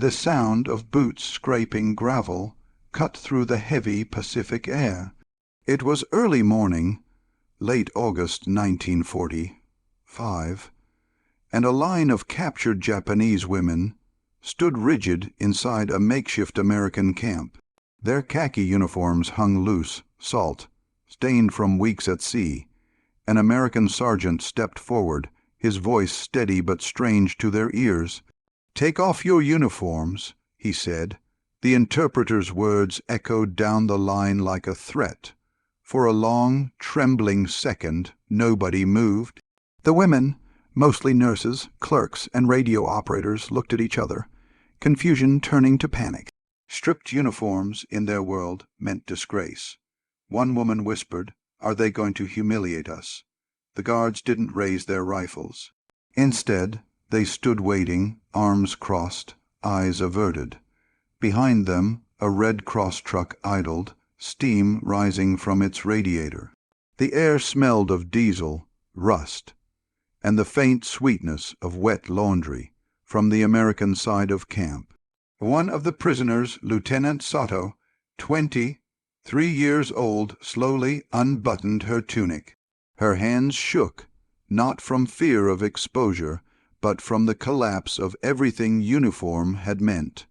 The sound of boots scraping gravel cut through the heavy Pacific air. It was early morning, late August 1945, and a line of captured Japanese women stood rigid inside a makeshift American camp. Their khaki uniforms hung loose, salt, stained from weeks at sea. An American sergeant stepped forward, his voice steady but strange to their ears. "Take off your uniforms," he said. The interpreter's words echoed down the line like a threat. For a long, trembling second, nobody moved. The women, mostly nurses, clerks, and radio operators, looked at each other, confusion turning to panic. Stripped uniforms in their world meant disgrace. One woman whispered, "Are they going to humiliate us?" The guards didn't raise their rifles. Instead, they stood waiting, arms crossed, eyes averted. Behind them, a Red Cross truck idled, steam rising from its radiator. The air smelled of diesel, rust, and the faint sweetness of wet laundry from the American side of camp. One of the prisoners, Lieutenant Sato, 23 years old, slowly unbuttoned her tunic. Her hands shook, not from fear of exposure, but from the collapse of everything uniform had meant: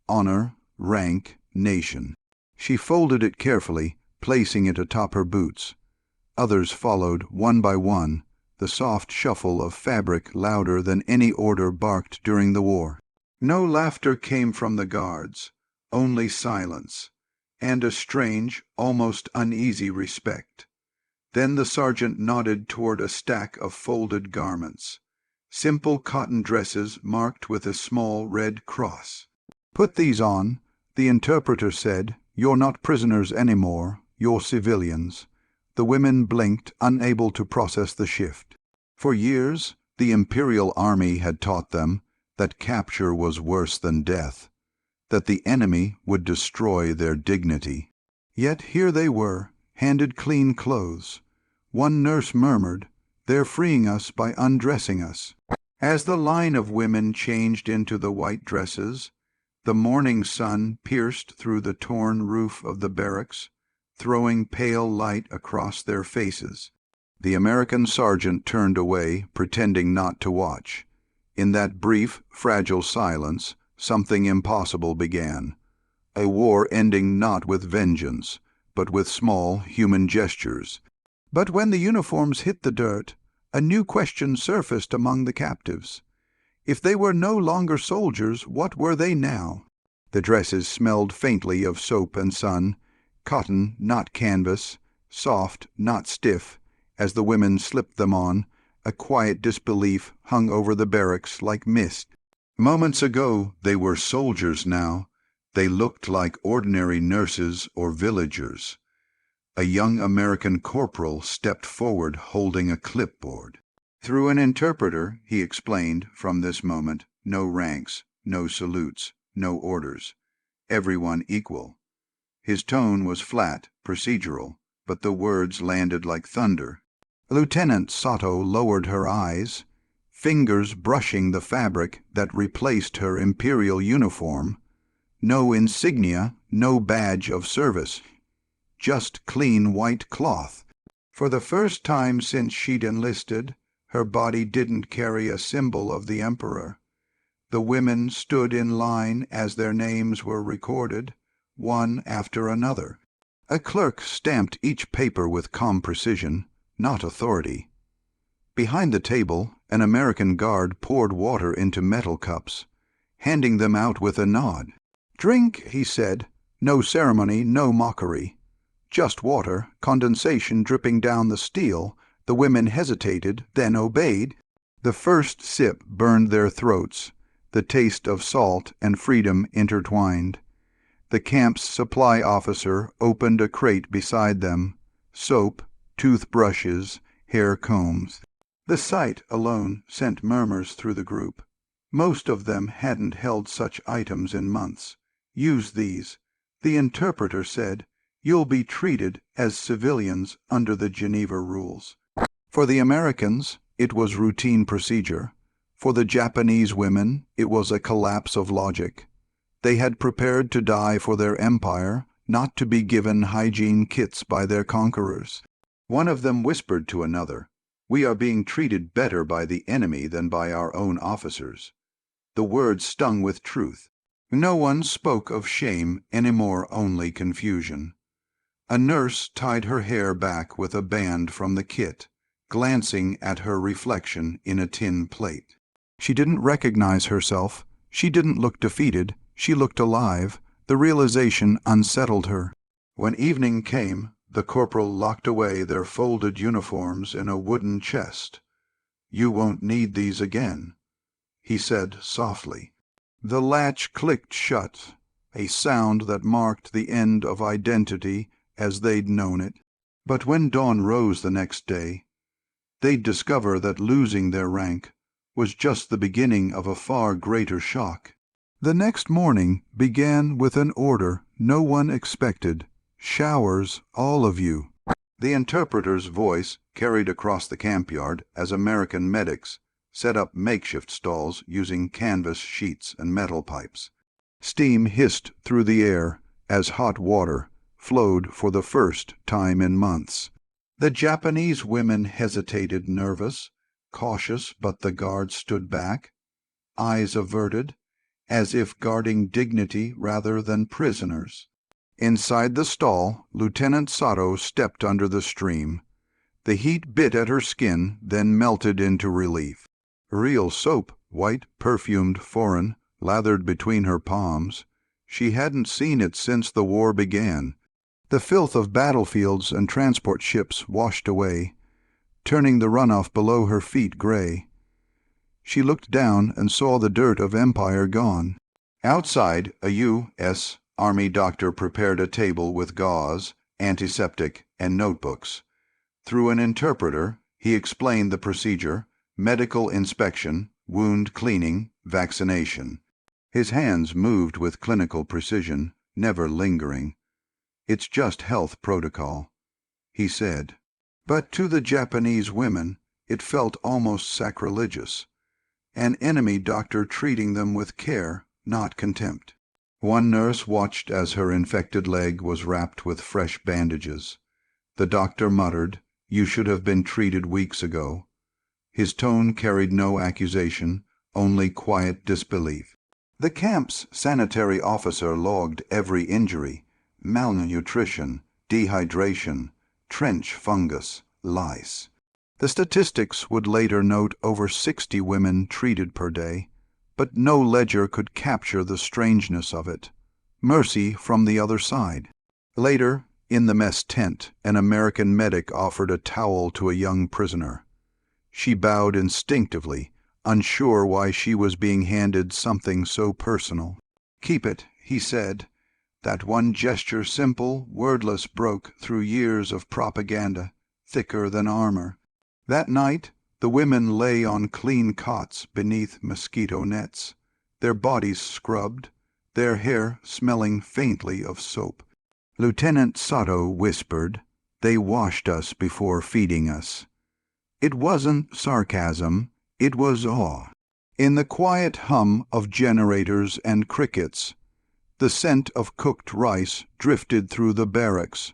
honor, rank, nation. She folded it carefully, placing it atop her boots. Others followed, one by one, the soft shuffle of fabric louder than any order barked during the war. No laughter came from the guards, only silence, and a strange, almost uneasy respect. Then the sergeant nodded toward a stack of folded garments, simple cotton dresses marked with a small red cross. "Put these on," the interpreter said. "You're not prisoners anymore, you're civilians." The women blinked, unable to process the shift. For years, the Imperial Army had taught them that capture was worse than death, that the enemy would destroy their dignity. Yet here they were, handed clean clothes. One nurse murmured, "They're freeing us by undressing us." As the line of women changed into the white dresses, the morning sun pierced through the torn roof of the barracks, throwing pale light across their faces. The American sergeant turned away, pretending not to watch. In that brief, fragile silence, something impossible began. A war ending not with vengeance, but with small human gestures. But when the uniforms hit the dirt, a new question surfaced among the captives. If they were no longer soldiers, what were they now? The dresses smelled faintly of soap and sun, cotton, not canvas, soft, not stiff. As the women slipped them on, a quiet disbelief hung over the barracks like mist. Moments ago they were soldiers now. They looked like ordinary nurses or villagers. A young American corporal stepped forward holding a clipboard. Through an interpreter, he explained, from this moment, no ranks, no salutes, no orders. Everyone equal. His tone was flat, procedural, but the words landed like thunder. Lieutenant Sato lowered her eyes, fingers brushing the fabric that replaced her imperial uniform. No insignia, no badge of service. Just clean white cloth. For the first time since she'd enlisted, her body didn't carry a symbol of the emperor. The women stood in line as their names were recorded, one after another. A clerk stamped each paper with calm precision, not authority. Behind the table, an American guard poured water into metal cups, handing them out with a nod. "Drink," he said. No ceremony, no mockery. Just water, condensation dripping down the steel. The women hesitated, then obeyed. The first sip burned their throats, the taste of salt and freedom intertwined. The camp's supply officer opened a crate beside them. Soap, toothbrushes, hair combs. The sight alone sent murmurs through the group. Most of them hadn't held such items in months. "Use these," the interpreter said. "You'll be treated as civilians under the Geneva rules." For the Americans, it was routine procedure. For the Japanese women, it was a collapse of logic. They had prepared to die for their empire, not to be given hygiene kits by their conquerors. One of them whispered to another, "We are being treated better by the enemy than by our own officers." The words stung with truth. No one spoke of shame anymore, only confusion. A nurse tied her hair back with a band from the kit, glancing at her reflection in a tin plate. She didn't recognize herself. She didn't look defeated. She looked alive. The realization unsettled her. When evening came, the corporal locked away their folded uniforms in a wooden chest. "You won't need these again," he said softly. The latch clicked shut, a sound that marked the end of identity as they'd known it. But when dawn rose the next day, they'd discover that losing their rank was just the beginning of a far greater shock. The next morning began with an order no one expected. "Showers, all of you." The interpreter's voice carried across the campyard as American medics set up makeshift stalls using canvas sheets and metal pipes. Steam hissed through the air as hot water flowed for the first time in months. The Japanese women hesitated, nervous, cautious, but the guards stood back, eyes averted, as if guarding dignity rather than prisoners. Inside the stall, Lieutenant Sato stepped under the stream. The heat bit at her skin, then melted into relief. Real soap, white, perfumed, foreign, lathered between her palms. She hadn't seen it since the war began. The filth of battlefields and transport ships washed away, turning the runoff below her feet gray. She looked down and saw the dirt of empire gone. Outside, a U.S. Army doctor prepared a table with gauze, antiseptic, and notebooks. Through an interpreter, he explained the procedure: medical inspection, wound cleaning, vaccination. His hands moved with clinical precision, never lingering. "It's just health protocol," he said. But to the Japanese women it felt almost sacrilegious. An enemy doctor treating them with care, not contempt. One nurse watched as her infected leg was wrapped with fresh bandages. The doctor muttered, "You should have been treated weeks ago." His tone carried no accusation, only quiet disbelief. The camp's sanitary officer logged every injury: malnutrition, dehydration, trench fungus, lice. The statistics would later note over 60 women treated per day, but no ledger could capture the strangeness of it. Mercy from the other side. Later, in the mess tent, an American medic offered a towel to a young prisoner. She bowed instinctively, unsure why she was being handed something so personal. "Keep it," he said. That one gesture, simple, wordless, broke through years of propaganda, thicker than armor. That night, the women lay on clean cots beneath mosquito nets, their bodies scrubbed, their hair smelling faintly of soap. Lieutenant Sato whispered, "They washed us before feeding us." It wasn't sarcasm, it was awe. In the quiet hum of generators and crickets, the scent of cooked rice drifted through the barracks,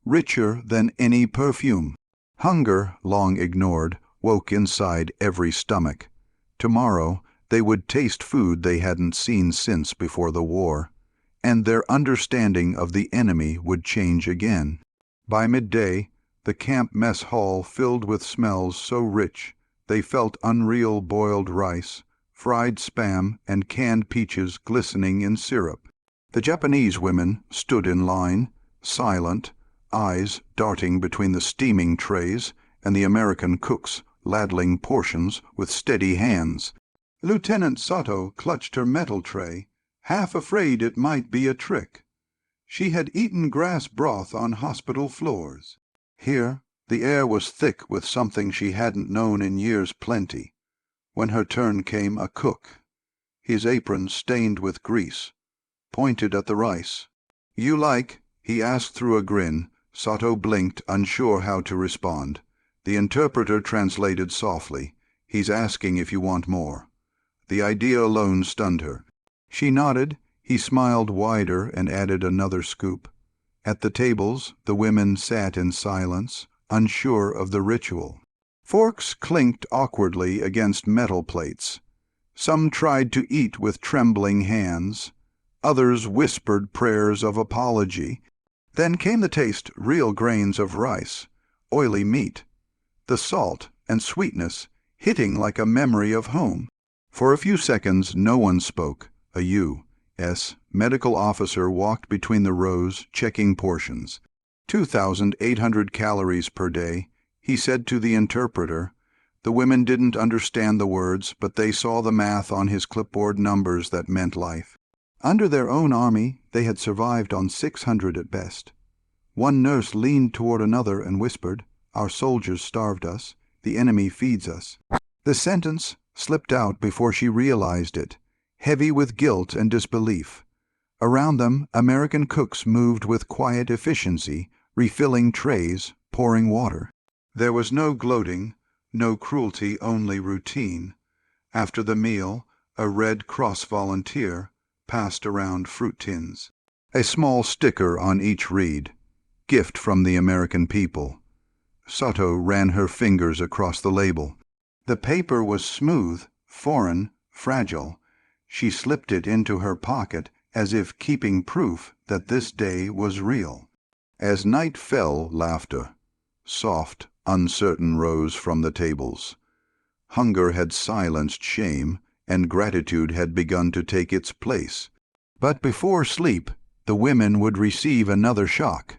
richer than any perfume. Hunger, long ignored, woke inside every stomach. Tomorrow they would taste food they hadn't seen since before the war, and their understanding of the enemy would change again. By midday, the camp mess hall filled with smells so rich they felt unreal: boiled rice, fried spam, and canned peaches glistening in syrup. The Japanese women stood in line, silent, eyes darting between the steaming trays and the American cooks ladling portions with steady hands. Lieutenant Sato clutched her metal tray, half afraid it might be a trick. She had eaten grass broth on hospital floors. Here, the air was thick with something she hadn't known in years plenty. When her turn came, a cook, his apron stained with grease, pointed at the rice. "You like?" he asked through a grin. Sato blinked, unsure how to respond. The interpreter translated softly, "He's asking if you want more." The idea alone stunned her. She nodded, He smiled wider and added another scoop. At the tables, the women sat in silence, unsure of the ritual. Forks clinked awkwardly against metal plates. Some tried to eat with trembling hands. Others whispered prayers of apology. Then came the taste, real grains of rice, oily meat, the salt and sweetness hitting like a memory of home. For a few seconds no one spoke. A U.S. medical officer walked between the rows, checking portions. 2,800 calories per day, he said to the interpreter. The women didn't understand the words, but they saw the math on his clipboard, numbers that meant life. Under their own army, they had survived on 600 at best. One nurse leaned toward another and whispered, "Our soldiers starved us. The enemy feeds us." The sentence slipped out before she realized it, heavy with guilt and disbelief. Around them, American cooks moved with quiet efficiency, refilling trays, pouring water. There was no gloating, no cruelty, only routine. After the meal, a Red Cross volunteer passed around fruit tins. A small sticker on each read, "Gift from the American people." Sato ran her fingers across the label. The paper was smooth, foreign, fragile. She slipped it into her pocket as if keeping proof that this day was real. As night fell, laughter, soft, uncertain, rose from the tables. Hunger had silenced shame, and gratitude had begun to take its place. But before sleep, the women would receive another shock,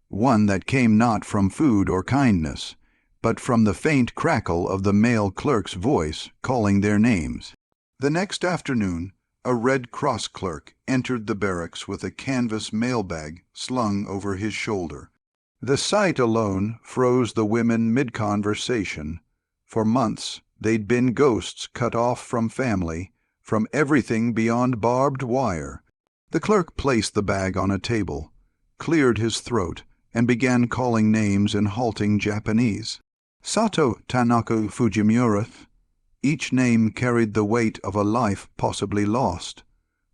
one that came not from food or kindness, but from the faint crackle of the male clerk's voice calling their names. The next afternoon, a Red Cross clerk entered the barracks with a canvas mailbag slung over his shoulder. The sight alone froze the women mid-conversation. For months, they'd been ghosts cut off from family, from everything beyond barbed wire. The clerk placed the bag on a table, cleared his throat, and began calling names in halting Japanese. Sato, Tanaka, Fujimura. Each name carried the weight of a life possibly lost.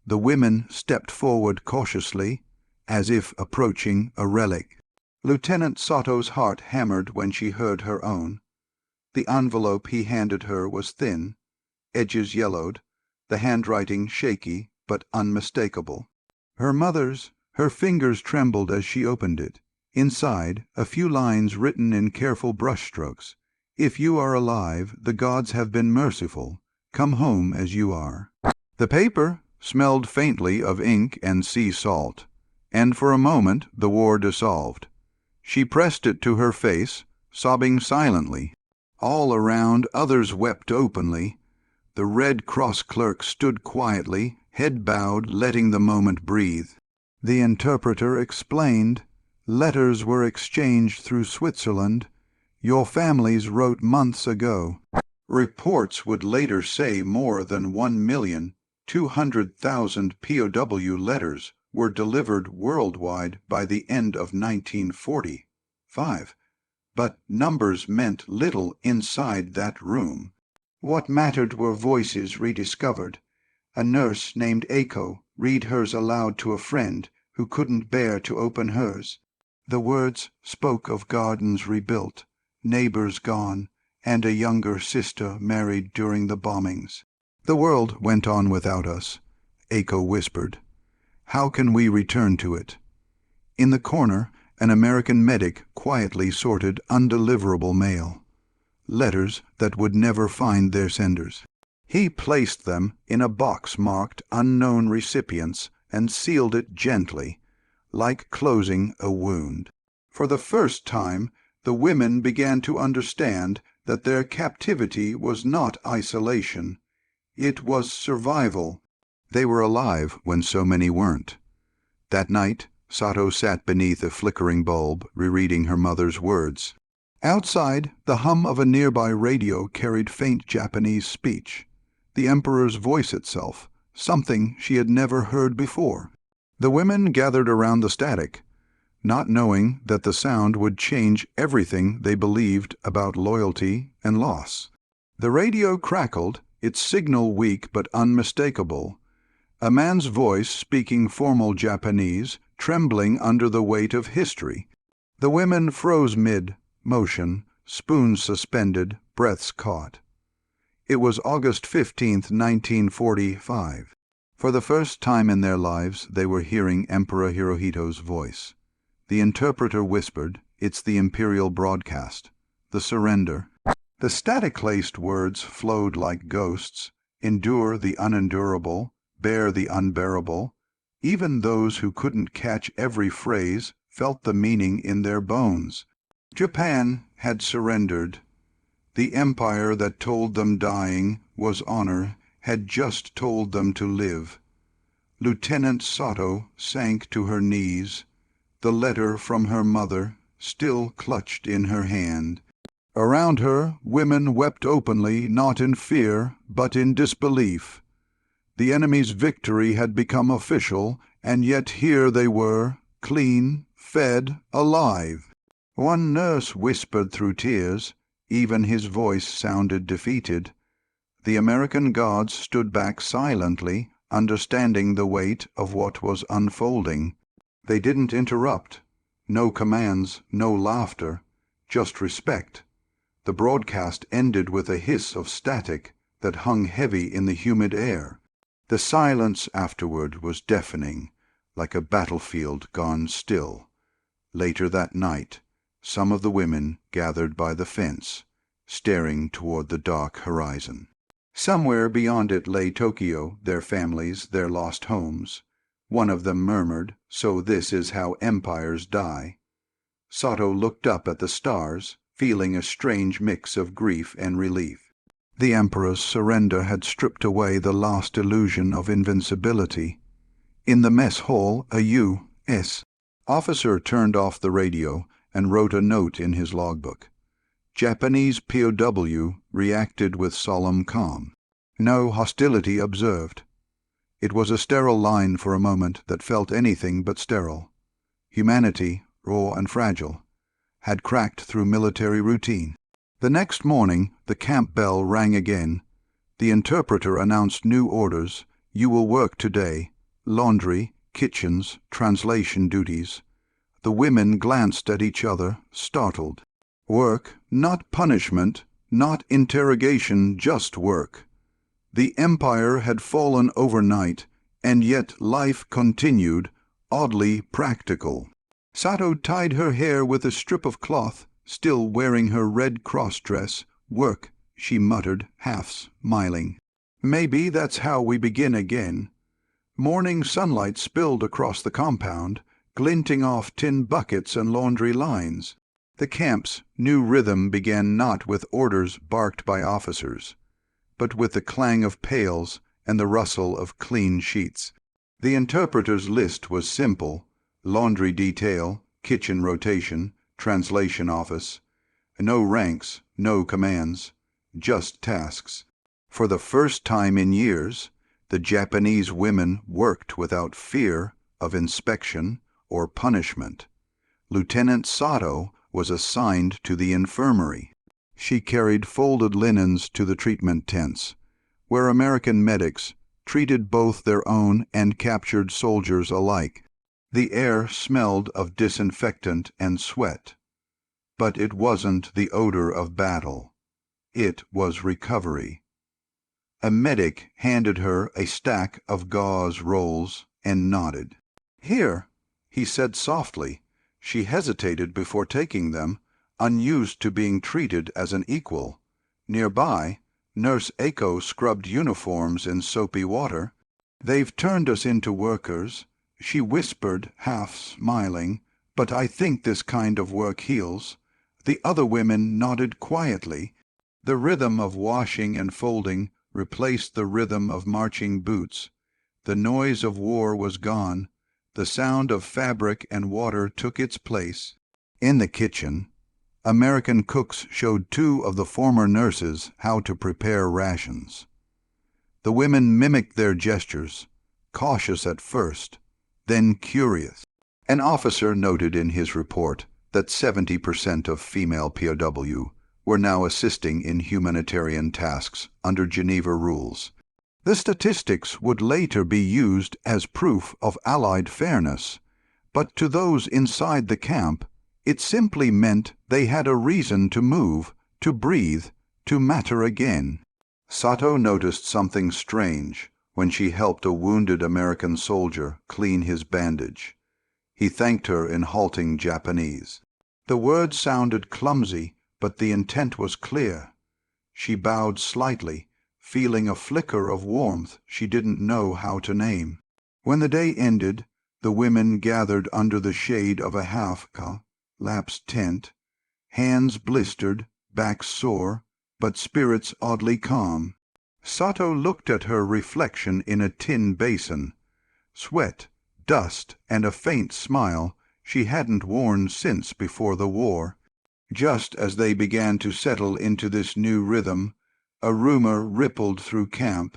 The women stepped forward cautiously, as if approaching a relic. Lieutenant Sato's heart hammered when she heard her own. The envelope he handed her was thin, edges yellowed, the handwriting shaky but unmistakable. Her mother's. Her fingers trembled as she opened it. Inside, a few lines written in careful brushstrokes. "If you are alive, the gods have been merciful. Come home as you are." The paper smelled faintly of ink and sea salt, and for a moment the war dissolved. She pressed it to her face, sobbing silently. All around, others wept openly. The Red Cross clerk stood quietly, head bowed, letting the moment breathe. The interpreter explained, "Letters were exchanged through Switzerland. Your families wrote months ago." Reports would later say more than 1,200,000 POW letters were delivered worldwide by the end of 1945. But numbers meant little inside that room. What mattered were voices rediscovered. A nurse named Eiko read hers aloud to a friend who couldn't bear to open hers. The words spoke of gardens rebuilt, neighbors gone, and a younger sister married during the bombings. "The world went on without us," Eiko whispered. "How can we return to it?" In the corner, an American medic quietly sorted undeliverable mail, letters that would never find their senders. He placed them in a box marked "Unknown Recipients" and sealed it gently, like closing a wound. For the first time, the women began to understand that their captivity was not isolation. It was survival. They were alive when so many weren't. That night, Sato sat beneath a flickering bulb, rereading her mother's words. Outside, the hum of a nearby radio carried faint Japanese speech, the Emperor's voice itself, something she had never heard before. The women gathered around the static, not knowing that the sound would change everything they believed about loyalty and loss. The radio crackled, its signal weak but unmistakable. A man's voice speaking formal Japanese, trembling under the weight of history. The women froze mid-motion, spoons suspended, breaths caught. It was August 15th, 1945. For the first time in their lives, they were hearing Emperor Hirohito's voice. The interpreter whispered, "It's the imperial broadcast. The surrender." The static-laced words flowed like ghosts. Endure the unendurable, bear the unbearable. Even those who couldn't catch every phrase felt the meaning in their bones. Japan had surrendered. The empire that told them dying was honor had just told them to live. Lieutenant Sato sank to her knees, the letter from her mother still clutched in her hand. Around her, women wept openly, not in fear, but in disbelief. The enemy's victory had become official, and yet here they were, clean, fed, alive. One nurse whispered through tears. Even his voice sounded defeated. The American gods stood back silently, understanding the weight of what was unfolding. They didn't interrupt. No commands, no laughter, just respect. The broadcast ended with a hiss of static that hung heavy in the humid air. The silence afterward was deafening, like a battlefield gone still. Later that night, some of the women gathered by the fence, staring toward the dark horizon. Somewhere beyond it lay Tokyo, their families, their lost homes. One of them murmured, "So this is how empires die." Sato looked up at the stars, feeling a strange mix of grief and relief. The emperor's surrender had stripped away the last illusion of invincibility. In the mess hall, a U.S. officer turned off the radio and wrote a note in his logbook. Japanese POW reacted with solemn calm. No hostility observed. It was a sterile line for a moment that felt anything but sterile. Humanity, raw and fragile, had cracked through military routine. The next morning, the camp bell rang again. The interpreter announced new orders. "You will work today. Laundry, kitchens, translation duties." The women glanced at each other, startled. Work, not punishment, not interrogation, just work. The empire had fallen overnight, and yet life continued, oddly practical. Sato tied her hair with a strip of cloth, still wearing her red cross-dress. "Work," she muttered, half smiling. "Maybe that's how we begin again." Morning sunlight spilled across the compound, glinting off tin buckets and laundry lines. The camp's new rhythm began not with orders barked by officers, but with the clang of pails and the rustle of clean sheets. The interpreter's list was simple: laundry detail, kitchen rotation, translation office. No ranks, no commands, just tasks. For the first time in years, the Japanese women worked without fear of inspection or punishment. Lieutenant Sato was assigned to the infirmary. She carried folded linens to the treatment tents, where American medics treated both their own and captured soldiers alike. The air smelled of disinfectant and sweat. But it wasn't the odor of battle. It was recovery. A medic handed her a stack of gauze rolls and nodded. "Here," he said softly. She hesitated before taking them, unused to being treated as an equal. Nearby, Nurse Aiko scrubbed uniforms in soapy water. "They've turned us into workers," she whispered, half smiling, "but I think this kind of work heals." The other women nodded quietly. The rhythm of washing and folding replaced the rhythm of marching boots. The noise of war was gone. The sound of fabric and water took its place. In the kitchen, American cooks showed two of the former nurses how to prepare rations. The women mimicked their gestures, cautious at first, then curious. An officer noted in his report that 70% of female POW were now assisting in humanitarian tasks under Geneva rules. The statistics would later be used as proof of Allied fairness, but to those inside the camp, it simply meant they had a reason to move, to breathe, to matter again. Sato noticed something strange when she helped a wounded American soldier clean his bandage. He thanked her in halting Japanese. The words sounded clumsy, but the intent was clear. She bowed slightly, feeling a flicker of warmth she didn't know how to name. When the day ended, the women gathered under the shade of a half-lapsed tent, hands blistered, backs sore, but spirits oddly calm. Sato looked at her reflection in a tin basin. Sweat, dust, and a faint smile she hadn't worn since before the war. Just as they began to settle into this new rhythm, a rumor rippled through camp.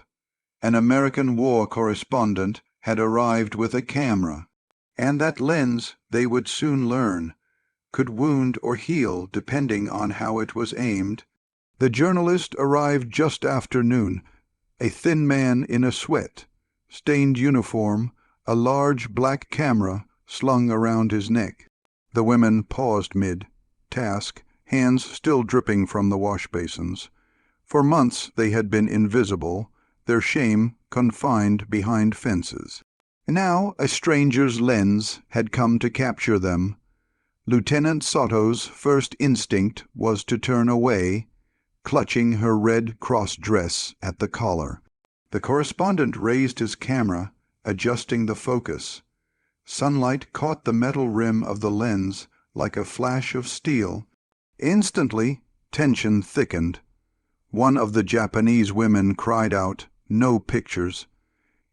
An American war correspondent had arrived with a camera, and that lens, they would soon learn, could wound or heal depending on how it was aimed. The journalist arrived just after noon, a thin man in a sweat, stained uniform, a large black camera slung around his neck. The women paused mid-task, hands still dripping from the wash basins. For months they had been invisible, their shame confined behind fences. Now a stranger's lens had come to capture them. Lieutenant Sato's first instinct was to turn away, clutching her Red Cross dress at the collar. The correspondent raised his camera, adjusting the focus. Sunlight caught the metal rim of the lens like a flash of steel. Instantly, tension thickened. One of the Japanese women cried out, "No pictures,"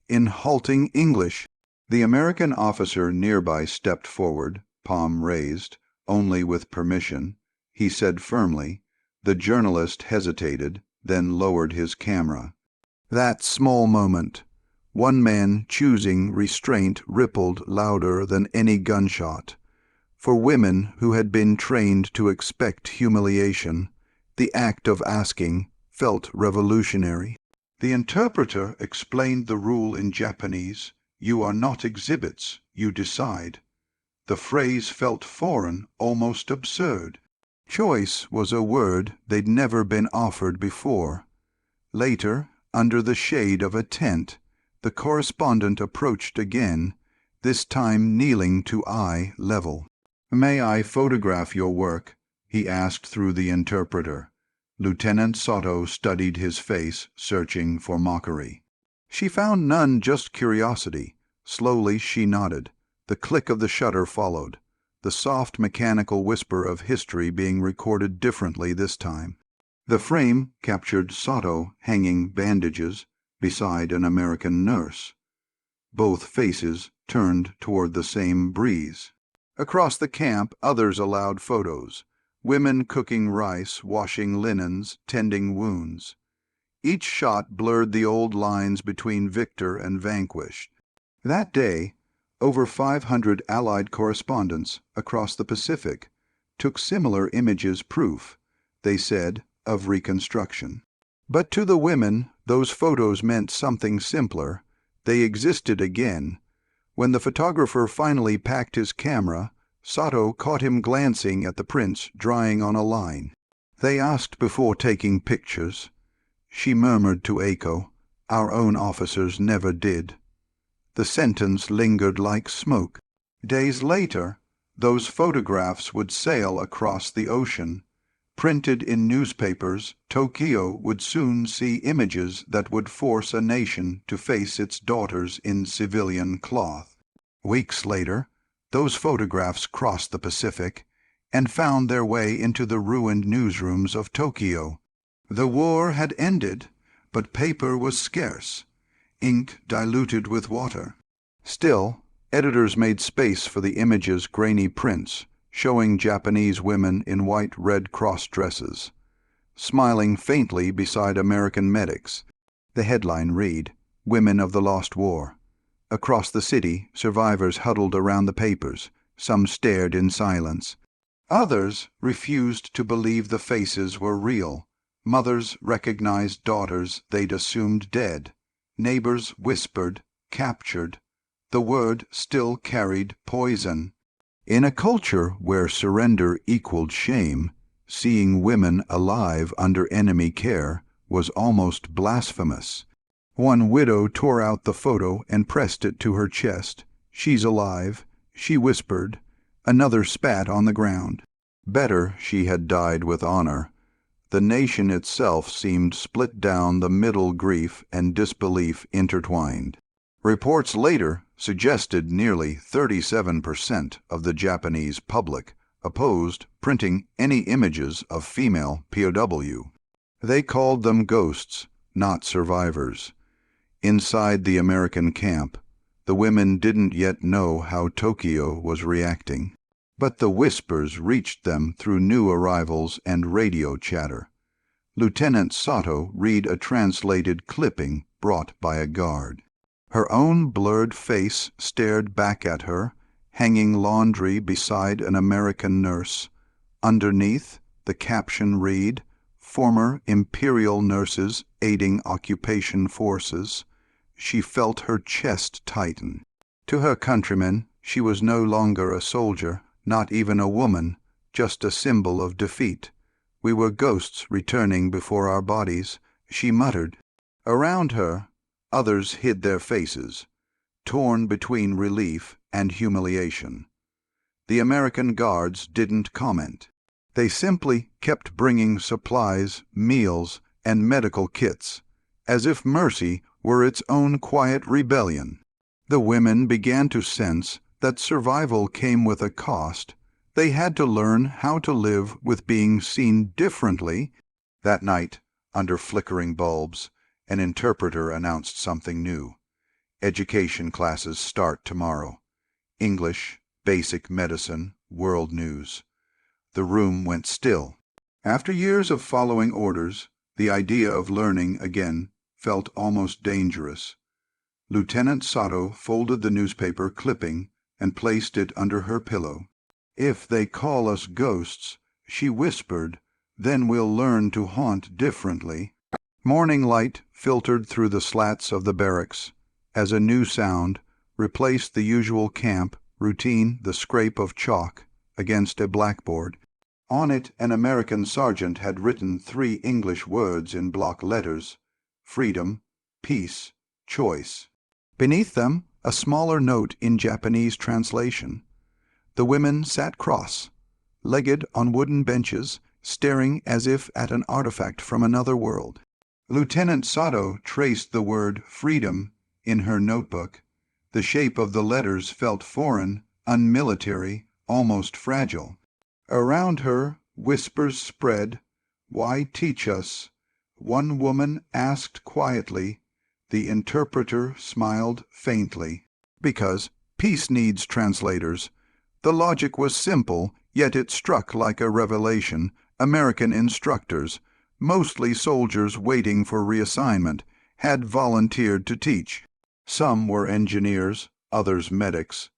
in halting English. The American officer nearby stepped forward, palm raised, only with permission. He said firmly. The journalist hesitated, then lowered his camera. That small moment, one man choosing restraint, rippled louder than any gunshot. For women who had been trained to expect humiliation, the act of asking felt revolutionary. The interpreter explained the rule in Japanese: "You are not exhibits, you decide." The phrase felt foreign, almost absurd. Choice was a word they'd never been offered before. Later, under the shade of a tent, the correspondent approached again, this time kneeling to eye level. "May I photograph your work?" he asked through the interpreter. Lieutenant Sato studied his face, searching for mockery. She found none, just curiosity. Slowly she nodded. The click of the shutter followed, the soft mechanical whisper of history being recorded differently this time. The frame captured Sato hanging bandages beside an American nurse. Both faces turned toward the same breeze. Across the camp, others allowed photos. Women cooking rice, washing linens, tending wounds. Each shot blurred the old lines between victor and vanquished. That day, over 500 Allied correspondents across the Pacific took similar images, proof, they said, of reconstruction. But to the women, those photos meant something simpler. They existed again. When the photographer finally packed his camera, Sato caught him glancing at the prints drying on a line. They asked before taking pictures. She murmured to Eiko, "Our own officers never did." The sentence lingered like smoke. Days later, those photographs would sail across the ocean. Printed in newspapers, Tokyo would soon see images that would force a nation to face its daughters in civilian cloth. Weeks later, those photographs crossed the Pacific and found their way into the ruined newsrooms of Tokyo. The war had ended, but paper was scarce, ink diluted with water. Still, editors made space for the images' grainy prints, showing Japanese women in white Red Cross dresses, smiling faintly beside American medics. The headline read, "Women of the Lost War." Across the city, survivors huddled around the papers. Some stared in silence. Others refused to believe the faces were real. Mothers recognized daughters they'd assumed dead. Neighbors whispered, captured. The word still carried poison. In a culture where surrender equaled shame, seeing women alive under enemy care was almost blasphemous. One widow tore out the photo and pressed it to her chest. "She's alive," she whispered. Another spat on the ground. Better she had died with honor. The nation itself seemed split down the middle, grief and disbelief intertwined. Reports later suggested nearly 37% of the Japanese public opposed printing any images of female POW. They called them ghosts, not survivors. Inside the American camp, the women didn't yet know how Tokyo was reacting. But the whispers reached them through new arrivals and radio chatter. Lieutenant Sato read a translated clipping brought by a guard. Her own blurred face stared back at her, hanging laundry beside an American nurse. Underneath, the caption read, "Former Imperial nurses aiding occupation forces." She felt her chest tighten. To her countrymen, she was no longer a soldier, not even a woman, just a symbol of defeat. "We were ghosts returning before our bodies," she muttered. Around her, others hid their faces, torn between relief and humiliation. The American guards didn't comment. They simply kept bringing supplies, meals, and medical kits, as if mercy were its own quiet rebellion. The women began to sense that survival came with a cost. They had to learn how to live with being seen differently. That night, under flickering bulbs, an interpreter announced something new. Education classes start tomorrow. English, basic medicine, world news. The room went still. After years of following orders, the idea of learning again felt almost dangerous. Lieutenant Sato folded the newspaper clipping and placed it under her pillow. "If they call us ghosts," she whispered, "then we'll learn to haunt differently." Morning light filtered through the slats of the barracks as a new sound replaced the usual camp routine, the scrape of chalk against a blackboard. On it an American sergeant had written 3 English words in block letters: freedom, peace, choice. Beneath them, a smaller note in Japanese translation. The women sat cross-legged on wooden benches, staring as if at an artifact from another world. Lieutenant Sato traced the word freedom in her notebook. The shape of the letters felt foreign, unmilitary, almost fragile. Around her, whispers spread. "Why teach us?" One woman asked quietly. The interpreter smiled faintly. "Because peace needs translators." The logic was simple, yet it struck like a revelation. American instructors, mostly soldiers waiting for reassignment, had volunteered to teach. Some were engineers, others medics.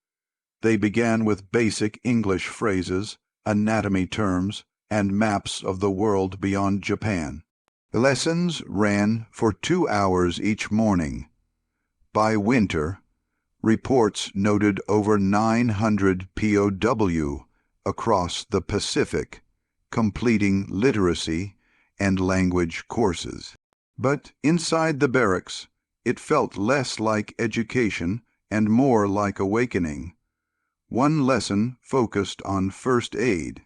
They began with basic English phrases, anatomy terms, and maps of the world beyond Japan. The lessons ran for 2 hours each morning. By winter, reports noted over 900 POW across the Pacific, completing literacy and language courses. But inside the barracks, it felt less like education and more like awakening. One lesson focused on first aid.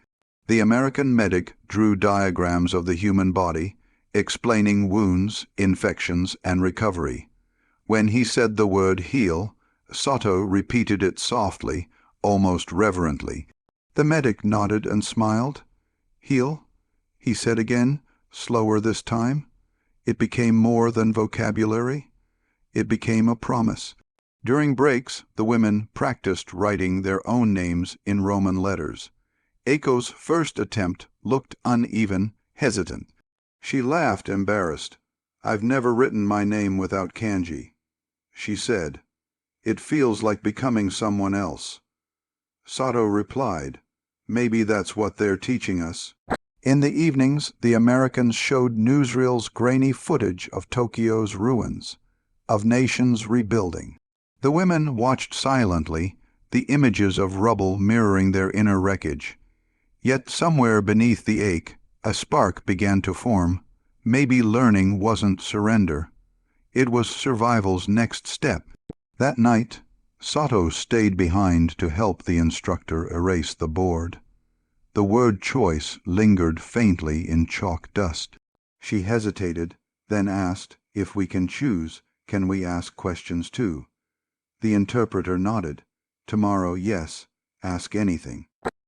The American medic drew diagrams of the human body, explaining wounds, infections, and recovery. When he said the word heal, Sato repeated it softly, almost reverently. The medic nodded and smiled. "Heal," he said again, slower this time. It became more than vocabulary. It became a promise. During breaks, the women practiced writing their own names in Roman letters. Eiko's first attempt looked uneven, hesitant. She laughed, embarrassed. "I've never written my name without kanji," she said. "It feels like becoming someone else." Sato replied, "Maybe that's what they're teaching us." In the evenings, the Americans showed newsreels grainy footage of Tokyo's ruins. of nations rebuilding. The women watched silently, the images of rubble mirroring their inner wreckage. Yet somewhere beneath the ache, a spark began to form. Maybe learning wasn't surrender. It was survival's next step. That night, Sato stayed behind to help the instructor erase the board. The word choice lingered faintly in chalk dust. She hesitated, then asked, "If we can choose, can we ask questions too?" The interpreter nodded. "Tomorrow, yes. Ask anything."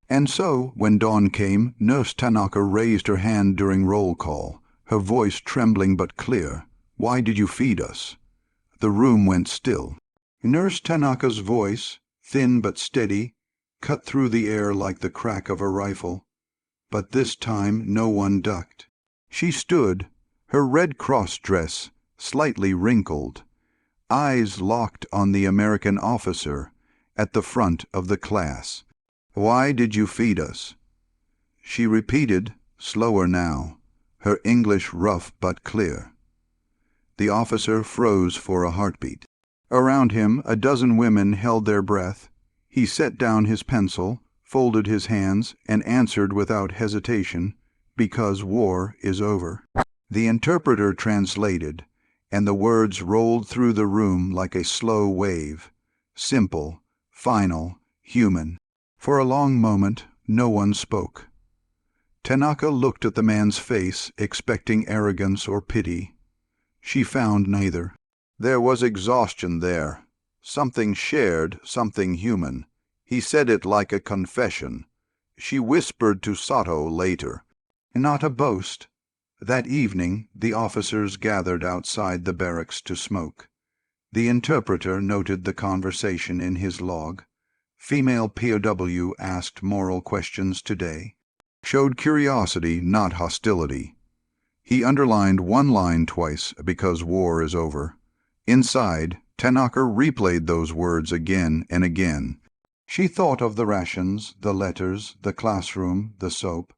And so, when dawn came, Nurse Tanaka raised her hand during roll call, her voice trembling but clear. "Why did you feed us?" The room went still. Nurse Tanaka's voice, thin but steady, cut through the air like the crack of a rifle. But this time no one ducked. She stood, her Red Cross dress slightly wrinkled, eyes locked on the American officer at the front of the class. "Why did you feed us?" She repeated, slower now, her English rough but clear. The officer froze for a heartbeat. Around him a dozen women held their breath. He set down his pencil, folded his hands, and answered without hesitation, "Because war is over." The interpreter translated, and the words rolled through the room like a slow wave, simple, final, human. For a long moment no one spoke. Tanaka looked at the man's face, expecting arrogance or pity. She found neither. There was exhaustion there, something shared, something human. He said it like a confession. She whispered to Sato later. Not a boast. That evening the officers gathered outside the barracks to smoke. The interpreter noted the conversation in his log. Female POW asked moral questions today. Showed curiosity, not hostility. He underlined one line twice, "Because war is over." Inside, Tanaka replayed those words again and again. She thought of the rations, the letters, the classroom, the soap.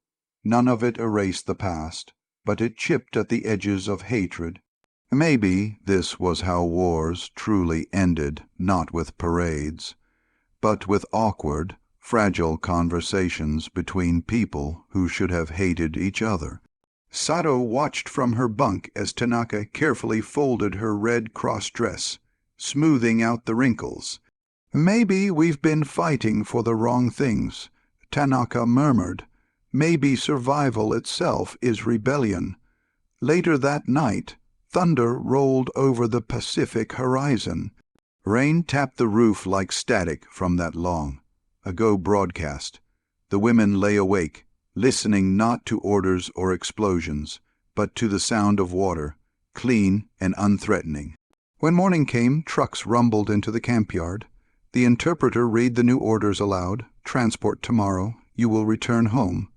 None of it erased the past, but it chipped at the edges of hatred. Maybe this was how wars truly ended, not with parades, but with awkward, fragile conversations between people who should have hated each other. Sato watched from her bunk as Tanaka carefully folded her Red Cross dress, smoothing out the wrinkles. "Maybe we've been fighting for the wrong things," Tanaka murmured. "Maybe survival itself is rebellion." Later that night, thunder rolled over the Pacific horizon. Rain tapped the roof like static from that long-ago broadcast. The women lay awake, listening not to orders or explosions, but to the sound of water, clean and unthreatening. When morning came, trucks rumbled into the campyard. The interpreter read the new orders aloud. "Transport tomorrow. You will return home."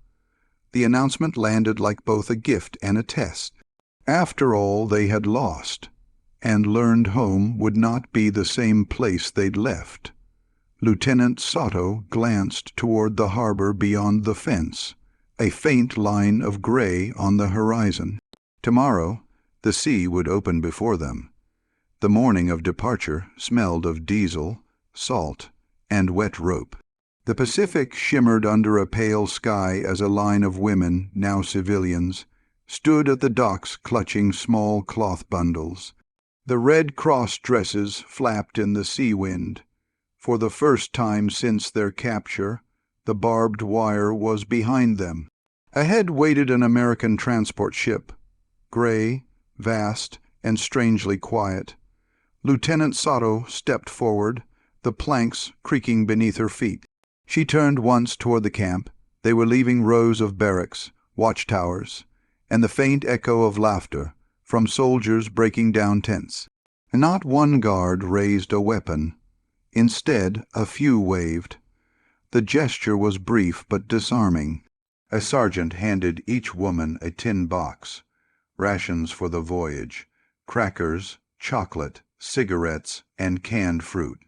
The announcement landed like both a gift and a test. After all they had lost, and learned home would not be the same place they'd left. Lieutenant Sato glanced toward the harbor beyond the fence, a faint line of gray on the horizon. Tomorrow the sea would open before them. The morning of departure smelled of diesel, salt, and wet rope. The Pacific shimmered under a pale sky as a line of women, now civilians, stood at the docks clutching small cloth bundles. The Red Cross dresses flapped in the sea wind. For the first time since their capture, the barbed wire was behind them. Ahead waited an American transport ship, gray, vast, and strangely quiet. Lieutenant Sato stepped forward, the planks creaking beneath her feet. She turned once toward the camp. They were leaving rows of barracks, watchtowers, and the faint echo of laughter from soldiers breaking down tents. Not one guard raised a weapon. Instead, a few waved. The gesture was brief but disarming. A sergeant handed each woman a tin box, rations for the voyage, crackers, chocolate, cigarettes, and canned fruit.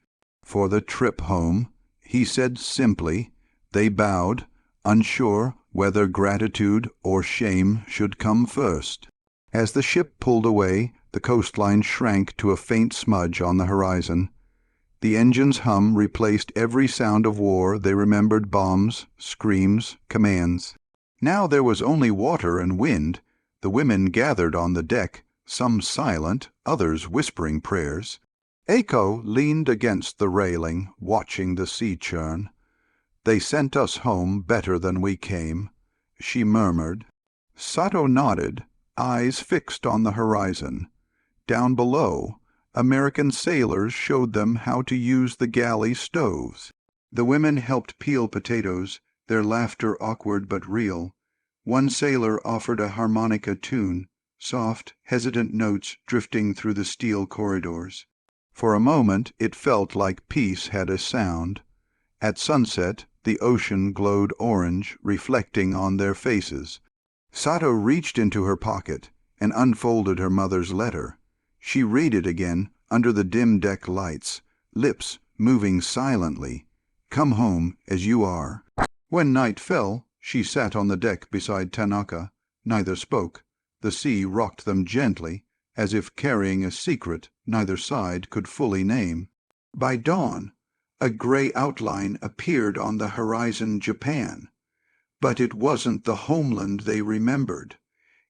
For the trip home, he said simply. They bowed, unsure whether gratitude or shame should come first. As the ship pulled away, The coastline shrank to a faint smudge on the horizon. The engine's hum replaced every sound of war. They remembered bombs, screams, commands. Now there was only water and wind. The women gathered on the deck, some silent, others whispering prayers. Eiko leaned against the railing, watching the sea churn. "They sent us home better than we came," she murmured. Sato nodded, eyes fixed on the horizon. Down below, American sailors showed them how to use the galley stoves. The women helped peel potatoes, their laughter awkward but real. One sailor offered a harmonica tune, soft, hesitant notes drifting through the steel corridors. For a moment it felt like peace had a sound. At sunset the ocean glowed orange, reflecting on their faces. Sato reached into her pocket and unfolded her mother's letter. She read it again under the dim deck lights, lips moving silently. "Come home as you are." When night fell, she sat on the deck beside Tanaka. Neither spoke. The sea rocked them gently, as if carrying a secret neither side could fully name. By dawn, a gray outline appeared on the horizon. Japan. But it wasn't the homeland they remembered.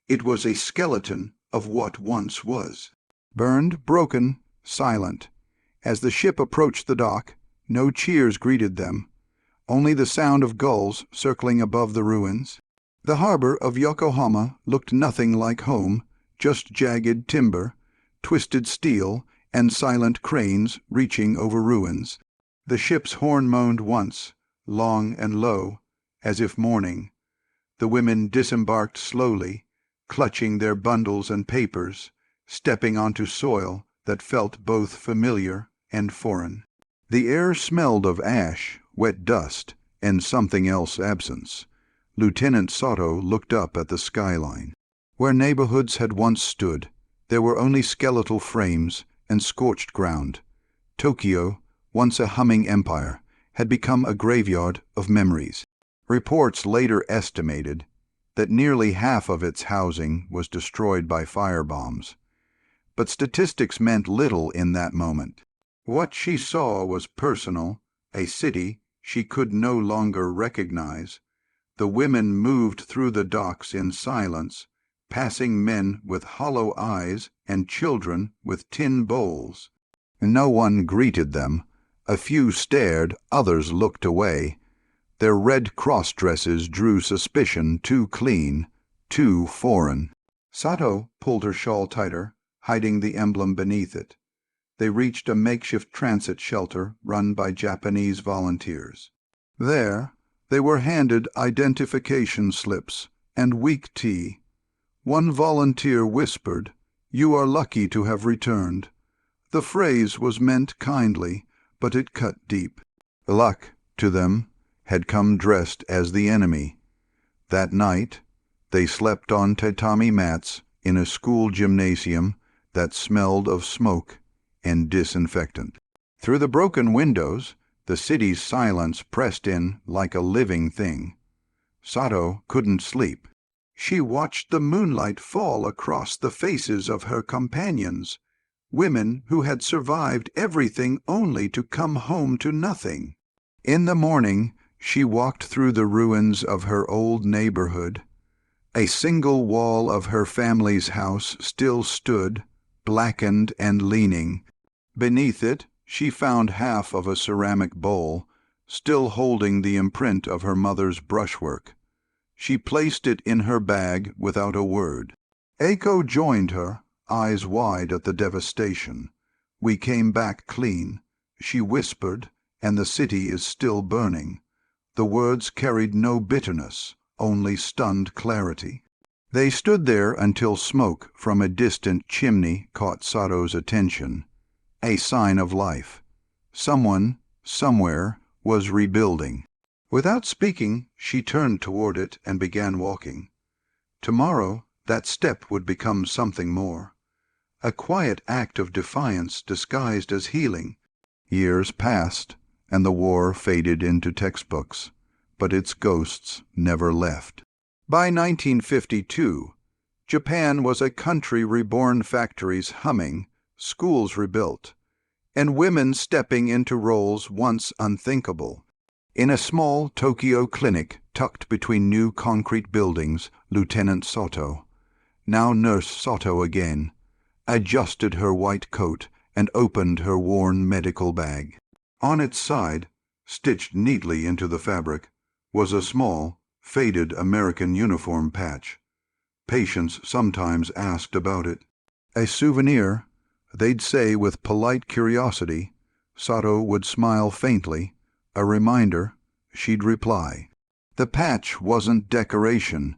It was a skeleton of what once was. Burned, broken, silent. As the ship approached the dock, no cheers greeted them, only the sound of gulls circling above the ruins. The harbor of Yokohama looked nothing like home, just jagged timber, twisted steel, and silent cranes reaching over ruins. The ship's horn moaned once, long and low, as if mourning. The women disembarked slowly, clutching their bundles and papers, stepping onto soil that felt both familiar and foreign. The air smelled of ash, wet dust, and something else absence. Lieutenant Sato looked up at the skyline. Where neighborhoods had once stood, there were only skeletal frames and scorched ground. Tokyo, once a humming empire, had become a graveyard of memories. Reports later estimated that nearly half of its housing was destroyed by firebombs. But statistics meant little in that moment. What she saw was personal, a city she could no longer recognize. The women moved through the docks in silence, passing men with hollow eyes and children with tin bowls. No one greeted them. A few stared, others looked away. Their red cross dresses drew suspicion, too clean, too foreign. Sato pulled her shawl tighter, hiding the emblem beneath it. They reached a makeshift transit shelter run by Japanese volunteers. There, they were handed identification slips and weak tea. One volunteer whispered, "You are lucky to have returned." The phrase was meant kindly, but it cut deep. Luck, to them, had come dressed as the enemy. That night, they slept on tatami mats in a school gymnasium that smelled of smoke and disinfectant. Through the broken windows, the city's silence pressed in like a living thing. Sato couldn't sleep. She watched the moonlight fall across the faces of her companions, women who had survived everything only to come home to nothing. In the morning, she walked through the ruins of her old neighborhood. A single wall of her family's house still stood, blackened and leaning. Beneath it, she found half of a ceramic bowl, still holding the imprint of her mother's brushwork. She placed it in her bag without a word. Eiko joined her, eyes wide at the devastation. "We came back clean," she whispered, "and the city is still burning." The words carried no bitterness, only stunned clarity. They stood there until smoke from a distant chimney caught Sato's attention. A sign of life. Someone, somewhere, was rebuilding. Without speaking, she turned toward it and began walking. Tomorrow, that step would become something more. A quiet act of defiance disguised as healing. Years passed, and the war faded into textbooks, but its ghosts never left. By 1952, Japan was a country reborn, factories humming, schools rebuilt, and women stepping into roles once unthinkable. In a small Tokyo clinic tucked between new concrete buildings, Lieutenant Soto, now Nurse Soto again, adjusted her white coat and opened her worn medical bag. On its side, stitched neatly into the fabric, was a small, faded American uniform patch. Patients sometimes asked about it. A souvenir, they'd say with polite curiosity. Sato would smile faintly. A reminder, she'd reply. The patch wasn't decoration.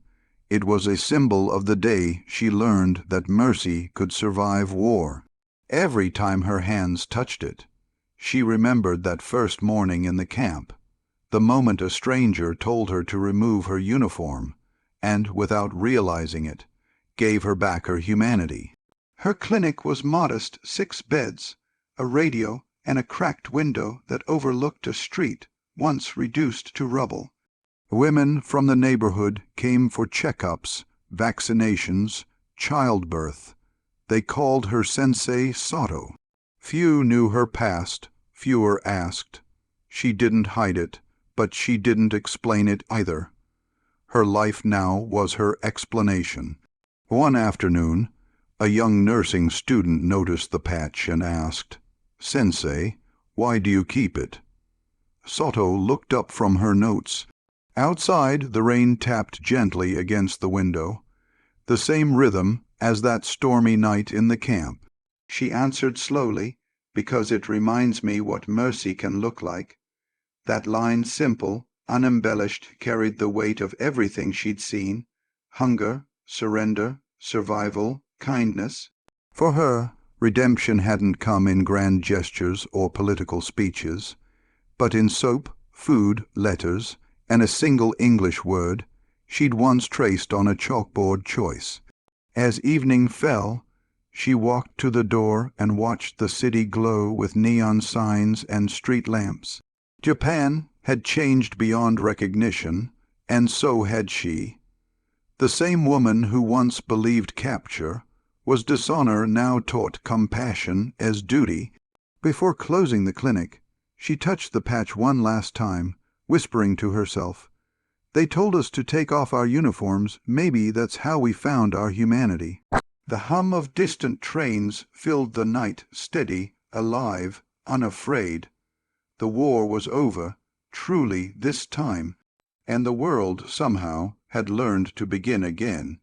It was a symbol of the day she learned that mercy could survive war. Every time her hands touched it, she remembered that first morning in the camp, the moment a stranger told her to remove her uniform, and, without realizing it, gave her back her humanity. Her clinic was modest, 6 beds, a radio, and a cracked window that overlooked a street once reduced to rubble. Women from the neighborhood came for checkups, vaccinations, childbirth. They called her Sensei Sato. Few knew her past, fewer asked. She didn't hide it, but she didn't explain it either. Her life now was her explanation. One afternoon, a young nursing student noticed the patch and asked, "Sensei, why do you keep it?" Sato looked up from her notes. Outside, the rain tapped gently against the window, the same rhythm as that stormy night in the camp. She answered slowly, "Because it reminds me what mercy can look like." That line, simple, unembellished, carried the weight of everything she'd seen: hunger, surrender, survival, kindness. For her, redemption hadn't come in grand gestures or political speeches, but in soap, food, letters, and a single English word she'd once traced on a chalkboard choice. As evening fell, she walked to the door and watched the city glow with neon signs and street lamps. Japan had changed beyond recognition, and so had she. The same woman who once believed capture was dishonor now taught compassion as duty. Before closing the clinic, she touched the patch one last time, whispering to herself, "They told us to take off our uniforms. Maybe that's how we found our humanity." The hum of distant trains filled the night, steady, alive, unafraid. The war was over, truly this time, and the world, somehow, had learned to begin again.